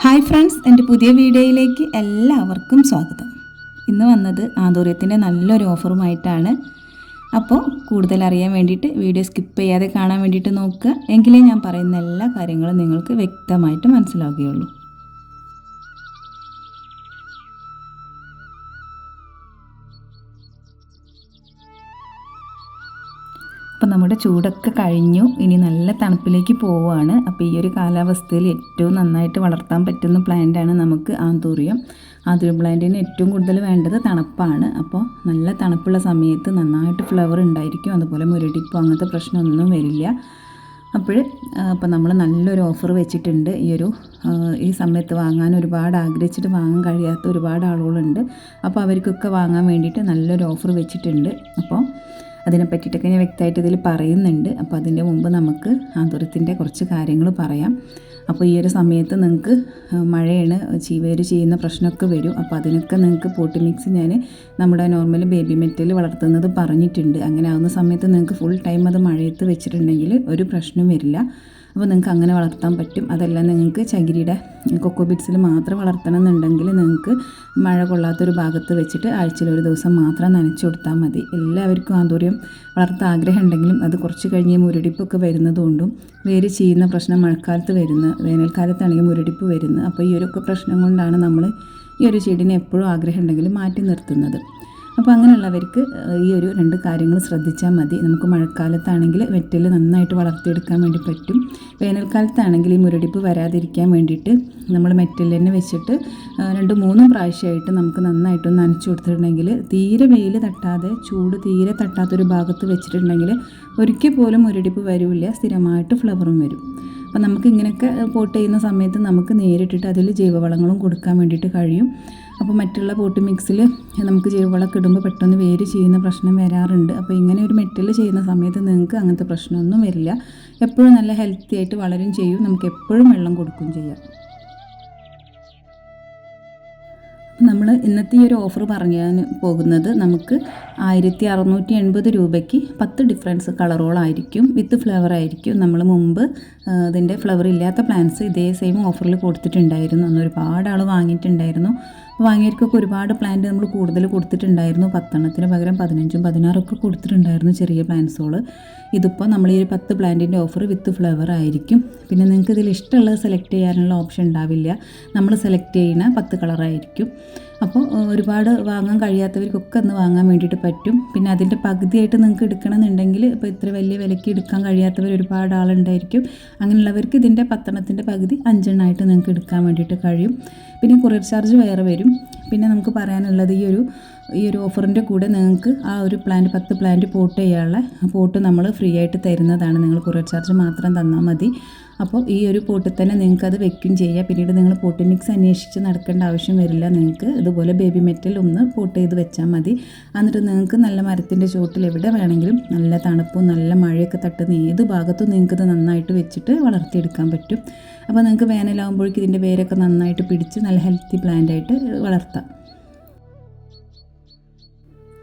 Hi friends, എൻ്റെ പുതിയ വീഡിയോയിലേക്ക് എല്ലാവർക്കും സ്വാഗതം. ഇന്ന് വന്നത് ആന്തൂര്യത്തിൻ്റെ നല്ലൊരു ഓഫറുമായിട്ടാണ്. അപ്പോൾ കൂടുതൽ അറിയാൻ വേണ്ടിയിട്ട് വീഡിയോ സ്കിപ്പ് ചെയ്യാതെ കാണാൻ വേണ്ടിയിട്ട് നോക്കുക. എങ്കിലേ ഞാൻ പറയുന്ന എല്ലാ കാര്യങ്ങളും നിങ്ങൾക്ക് വ്യക്തമായിട്ട് മനസ്സിലാവുകയുള്ളൂ. അപ്പോൾ നമ്മുടെ ചൂടൊക്കെ കഴിഞ്ഞു, ഇനി നല്ല തണുപ്പിലേക്ക് പോവുകയാണ്. അപ്പോൾ ഈ ഒരു കാലാവസ്ഥയിൽ ഏറ്റവും നന്നായിട്ട് വളർത്താൻ പറ്റുന്ന പ്ലാന്റാണ് നമുക്ക് ആന്തൂറിയം പ്ലാന്റിന് ഏറ്റവും കൂടുതൽ വേണ്ടത് തണുപ്പാണ്. അപ്പോൾ നല്ല തണുപ്പുള്ള സമയത്ത് നന്നായിട്ട് ഫ്ലവർ ഉണ്ടായിരിക്കും, അതുപോലെ മുരടിപ്പോ അങ്ങനത്തെ പ്രശ്നമൊന്നും വരില്ല. അപ്പോൾ നമ്മൾ നല്ലൊരു ഓഫർ വെച്ചിട്ടുണ്ട്. ഈ സമയത്ത് വാങ്ങാൻ ഒരുപാട് ആഗ്രഹിച്ചിട്ട് വാങ്ങാൻ കഴിയാത്ത ഒരുപാട് ആളുകളുണ്ട്. അപ്പോൾ അവർക്കൊക്കെ വാങ്ങാൻ വേണ്ടിയിട്ട് നല്ലൊരു ഓഫർ വെച്ചിട്ടുണ്ട്. അപ്പോൾ അതിനെ പറ്റിയിട്ടൊക്കെ ഞാൻ വ്യക്തമായിട്ട് ഇതിൽ പറയുന്നുണ്ട്. അപ്പോൾ അതിൻ്റെ മുമ്പ് നമുക്ക് ആന്തൂര്യത്തിൻ്റെ കുറച്ച് കാര്യങ്ങൾ പറയാം. അപ്പോൾ ഈ ഒരു സമയത്ത് നിങ്ങൾക്ക് മഴയാണ്, ചീവേര് ചെയ്യുന്ന പ്രശ്നമൊക്കെ വരും. അപ്പോൾ അതിനൊക്കെ നിങ്ങൾക്ക് പോട്ടി മിക്സ് ഞാൻ നമ്മുടെ നോർമൽ ബേബി മെറ്റൽ വളർത്തുന്നത് പറഞ്ഞിട്ടുണ്ട്. അങ്ങനെ ആവുന്ന സമയത്ത് നിങ്ങൾക്ക് ഫുൾ ടൈം അത് മഴയത്ത് വെച്ചിട്ടുണ്ടെങ്കിൽ ഒരു പ്രശ്നം വരില്ല. അപ്പോൾ നിങ്ങൾക്ക് അങ്ങനെ വളർത്താൻ പറ്റും. അതല്ല നിങ്ങൾക്ക് ചകിരിയുടെ കൊക്കോ ബീഡ്സിൽ മാത്രം വളർത്തണം എന്നുണ്ടെങ്കിൽ നിങ്ങൾക്ക് മഴ കൊള്ളാത്തൊരു ഭാഗത്ത് വെച്ചിട്ട് ആഴ്ചയിൽ ഒരു ദിവസം മാത്രം നനച്ചു കൊടുത്താൽ മതി. എല്ലാവർക്കും ആന്തൂര്യം വളർത്താൻ ആഗ്രഹം ഉണ്ടെങ്കിലും അത് കുറച്ച് കഴിഞ്ഞ് മുരടിപ്പൊക്കെ വരുന്നതുകൊണ്ടും വേര് ചെയ്യുന്ന പ്രശ്നം മഴക്കാലത്ത് വരുന്നത്, വേനൽക്കാലത്താണെങ്കിൽ മുരടിപ്പ് വരുന്നത്. അപ്പോൾ ഈ ഒരു പ്രശ്നം കൊണ്ടാണ് നമ്മൾ ഈ ഒരു ചെടീനെ എപ്പോഴും ആഗ്രഹം ഉണ്ടെങ്കിലും മാറ്റി നിർത്തുന്നത്. അപ്പോൾ അങ്ങനെയുള്ളവർക്ക് ഈ ഒരു 2 കാര്യങ്ങൾ ശ്രദ്ധിച്ചാൽ മതി. നമുക്ക് മഴക്കാലത്താണെങ്കിൽ വെറ്റൽ നന്നായിട്ട് വളർത്തിയെടുക്കാൻ വേണ്ടി പറ്റും. വേനൽക്കാലത്താണെങ്കിൽ ഈ മുരടിപ്പ് വരാതിരിക്കാൻ വേണ്ടിയിട്ട് നമ്മൾ മെറ്റൽ തന്നെ വെച്ചിട്ട് 2-3 പ്രാവശ്യമായിട്ട് നമുക്ക് നന്നായിട്ടൊന്ന് നനച്ചു കൊടുത്തിട്ടുണ്ടെങ്കിൽ തീരെ വെയിൽ തട്ടാതെ ചൂട് തീരെ തട്ടാത്തൊരു ഭാഗത്ത് വെച്ചിട്ടുണ്ടെങ്കിൽ ഒരിക്കൽ പോലും മുരടിപ്പ് വരില്ല, സ്ഥിരമായിട്ട് ഫ്ലവറും വരും. അപ്പോൾ നമുക്ക് ഇങ്ങനെയൊക്കെ പോട്ട് ചെയ്യുന്ന സമയത്ത് നമുക്ക് നേരിട്ടിട്ട് അതിൽ ജൈവവളങ്ങളും കൊടുക്കാൻ വേണ്ടിയിട്ട് കഴിയും. അപ്പോൾ മറ്റുള്ള പോട്ട് മിക്സിൽ നമുക്ക് ജൈവവളമൊക്കെ ഇടുമ്പോൾ പെട്ടെന്ന് വേര് ചെയ്യുന്ന പ്രശ്നം വരാറുണ്ട്. അപ്പോൾ ഇങ്ങനെ ഒരു മെറ്റൽ ചെയ്യുന്ന സമയത്ത് നിങ്ങൾക്ക് അങ്ങനത്തെ പ്രശ്നമൊന്നും വരില്ല. എപ്പോഴും നല്ല ഹെൽത്തി ആയിട്ട് വളരും ചെയ്യും. നമുക്ക് എപ്പോഴും വെള്ളം കൊടുക്കുകയും ചെയ്യാം. നമ്മൾ ഇന്നത്തെ ഈ ഒരു ഓഫർ പറയാൻ പോകുന്നത് നമുക്ക് 1680 രൂപയ്ക്ക് 10 ഡിഫറൻസ് കളറുകളായിരിക്കും, വിത്ത് ഫ്ലവർ ആയിരിക്കും. നമ്മൾ മുമ്പ് ഇതിൻ്റെ ഫ്ലവർ ഇല്ലാത്ത പ്ലാന്റ്സ് ഇതേ സെയിം ഓഫറിൽ കൊടുത്തിട്ടുണ്ടായിരുന്നു. അന്ന് ഒരുപാട് ആൾ വാങ്ങിയിട്ടുണ്ടായിരുന്നു. വാങ്ങിയവർക്കൊക്കെ ഒരുപാട് പ്ലാന്റ് നമ്മൾ കൂടുതൽ കൊടുത്തിട്ടുണ്ടായിരുന്നു. 10 എണ്ണത്തിന് പകരം 15ഉം 16 ഒക്കെ കൊടുത്തിട്ടുണ്ടായിരുന്നു ചെറിയ പ്ലാന്റ്സുകൾ. ഇതിപ്പോൾ നമ്മൾ ഈ 10 പ്ലാന്റിൻ്റെ ഓഫർ വിത്ത് ഫ്ലവർ ആയിരിക്കും. പിന്നെ നിങ്ങൾക്ക് ഇതിൽ ഇഷ്ടമുള്ളത് സെലക്ട് ചെയ്യാനുള്ള ഓപ്ഷൻ ഉണ്ടാവില്ല. നമ്മൾ സെലക്ട് ചെയ്യുന്ന 10 കളറായിരിക്കും. അപ്പോൾ ഒരുപാട് വാങ്ങാൻ കഴിയാത്തവർക്കൊക്കെ ഒന്ന് വാങ്ങാൻ വേണ്ടിയിട്ട് പറ്റും. പിന്നെ അതിൻ്റെ പകുതിയായിട്ട് നിങ്ങൾക്ക് എടുക്കണമെന്നുണ്ടെങ്കിൽ ഇപ്പോൾ ഇത്ര വലിയ വിലയ്ക്ക് എടുക്കാൻ കഴിയാത്തവർ ഒരുപാട് ആളുണ്ടായിരിക്കും. അങ്ങനെയുള്ളവർക്ക് ഇതിൻ്റെ 10 എണ്ണത്തിൻ്റെ പകുതി 5 എണ്ണമായിട്ട് നിങ്ങൾക്ക് എടുക്കാൻ വേണ്ടിയിട്ട് കഴിയും. പിന്നെ കൊറിയർ ചാർജ് വേറെ വരും. പിന്നെ നമുക്ക് പറയാനുള്ളത് ഈ ഒരു ഓഫറിൻ്റെ കൂടെ നിങ്ങൾക്ക് ആ ഒരു 10 പ്ലാന്റ് പോട്ട് ചെയ്യാനുള്ള പോട്ട് നമ്മൾ ഫ്രീ ആയിട്ട് തരുന്നതാണ്. നിങ്ങൾ കൊറിയർ ചാർജ് മാത്രം തന്നാൽ മതി. അപ്പോൾ ഈ ഒരു പോട്ടിൽ തന്നെ നിങ്ങൾക്ക് അത് വെക്കുകയും ചെയ്യാം. പിന്നീട് നിങ്ങൾ പോട്ടി മിക്സ് അന്വേഷിച്ച് നടക്കേണ്ട ആവശ്യം വരില്ല. നിങ്ങൾക്ക് ഇതുപോലെ ബേബി മെറ്റൽ ഒന്ന് പോട്ട് ചെയ്ത് വെച്ചാൽ മതി. എന്നിട്ട് നിങ്ങൾക്ക് നല്ല മരത്തിൻ്റെ ചുവട്ടിൽ എവിടെ വേണമെങ്കിലും നല്ല തണുപ്പും നല്ല മഴയൊക്കെ തട്ടുന്ന ഏത് ഭാഗത്തും നിങ്ങൾക്കിത് നന്നായിട്ട് വെച്ചിട്ട് വളർത്തിയെടുക്കാൻ പറ്റും. അപ്പോൾ നിങ്ങൾക്ക് വേനലാകുമ്പോഴേക്കും ഇതിൻ്റെ വേരൊക്കെ നന്നായിട്ട് പിടിച്ച് നല്ല ഹെൽത്തി പ്ലാന്റായിട്ട് വളർത്താം.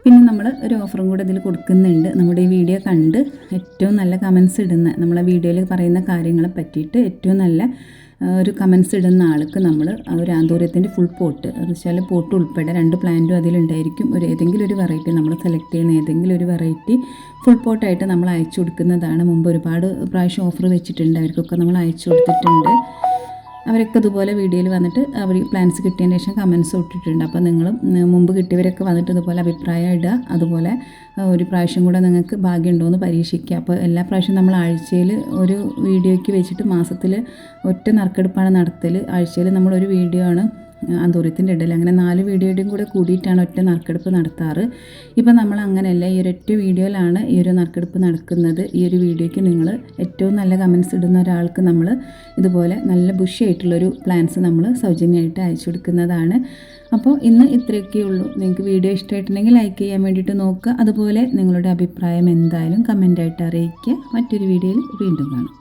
പിന്നെ നമ്മൾ ഒരു ഓഫറും കൂടെ ഇതിൽ കൊടുക്കുന്നുണ്ട്. നമ്മുടെ ഈ വീഡിയോ കണ്ട് ഏറ്റവും നല്ല കമൻസ് ഇടുന്ന, നമ്മളെ വീഡിയോയിൽ പറയുന്ന കാര്യങ്ങളെ പറ്റിയിട്ട് ഏറ്റവും നല്ല ഒരു കമൻസ് ഇടുന്ന ആൾക്ക് നമ്മൾ ഒരു ആന്തൂര്യത്തിൻ്റെ ഫുൾ പോട്ട്, എന്ന് വെച്ചാൽ പോട്ട് ഉൾപ്പെടെ 2 പ്ലാന്റും അതിലുണ്ടായിരിക്കും. ഏതെങ്കിലും ഒരു വെറൈറ്റി നമ്മൾ സെലക്ട് ചെയ്യുന്ന ഏതെങ്കിലും ഒരു വെറൈറ്റി ഫുൾ പോട്ടായിട്ട് നമ്മൾ അയച്ചു കൊടുക്കുന്നതാണ്. മുമ്പ് ഒരുപാട് പ്രാവശ്യം ഓഫർ വെച്ചിട്ടുണ്ട്, അവർക്കൊക്കെ നമ്മൾ അയച്ചു കൊടുത്തിട്ടുണ്ട്. അവരൊക്കെ ഇതുപോലെ വീഡിയോയിൽ വന്നിട്ട് അവർ പ്ലാൻസ് കിട്ടിയതിന് ശേഷം കമൻസ് ഇട്ടിട്ടുണ്ട്. അപ്പോൾ നിങ്ങൾ മുമ്പ് കിട്ടിയവരൊക്കെ വന്നിട്ട് ഇതുപോലെ അഭിപ്രായം ഇടുക. അതുപോലെ ഒരു പ്രാവശ്യം കൂടെ നിങ്ങൾക്ക് ഭാഗ്യമുണ്ടോ എന്ന് പരീക്ഷിക്കുക. അപ്പോൾ എല്ലാ പ്രാവശ്യം നമ്മൾ ആഴ്ചയിൽ ഒരു വീഡിയോയ്ക്ക് വെച്ചിട്ട് മാസത്തിൽ ഒറ്റ നറുക്കെടുപ്പാണ് നടത്തൽ. ആഴ്ചയിൽ നമ്മളൊരു വീഡിയോ ആണ് ആന്തൂര്യത്തിൻ്റെ ഇടയിൽ, അങ്ങനെ 4 വീഡിയോയുടെയും കൂടെ കൂടിയിട്ടാണ് ഒറ്റ നറുക്കെടുപ്പ് നടത്താറ്. ഇപ്പോൾ നമ്മൾ അങ്ങനെയല്ല, ഈ ഒരൊറ്റ വീഡിയോയിലാണ് ഈ ഒരു നറുക്കെടുപ്പ് നടക്കുന്നത്. ഈ ഒരു വീഡിയോയ്ക്ക് നിങ്ങൾ ഏറ്റവും നല്ല കമൻസ് ഇടുന്ന ഒരാൾക്ക് നമ്മൾ ഇതുപോലെ നല്ല ബുഷിയായിട്ടുള്ളൊരു പ്ലാന്റ്സ് നമ്മൾ സൗജന്യമായിട്ട് അയച്ചു കൊടുക്കുന്നതാണ്. അപ്പോൾ ഇന്ന് ഇത്രയൊക്കെ ഉള്ളൂ. നിങ്ങൾക്ക് വീഡിയോ ഇഷ്ടമായിട്ടുണ്ടെങ്കിൽ ലൈക്ക് ചെയ്യാൻ വേണ്ടിയിട്ട് നോക്കുക. അതുപോലെ നിങ്ങളുടെ അഭിപ്രായം എന്തായാലും കമൻ്റായിട്ട് അറിയിക്കുക. മറ്റൊരു വീഡിയോയിൽ വീണ്ടും കാണാം.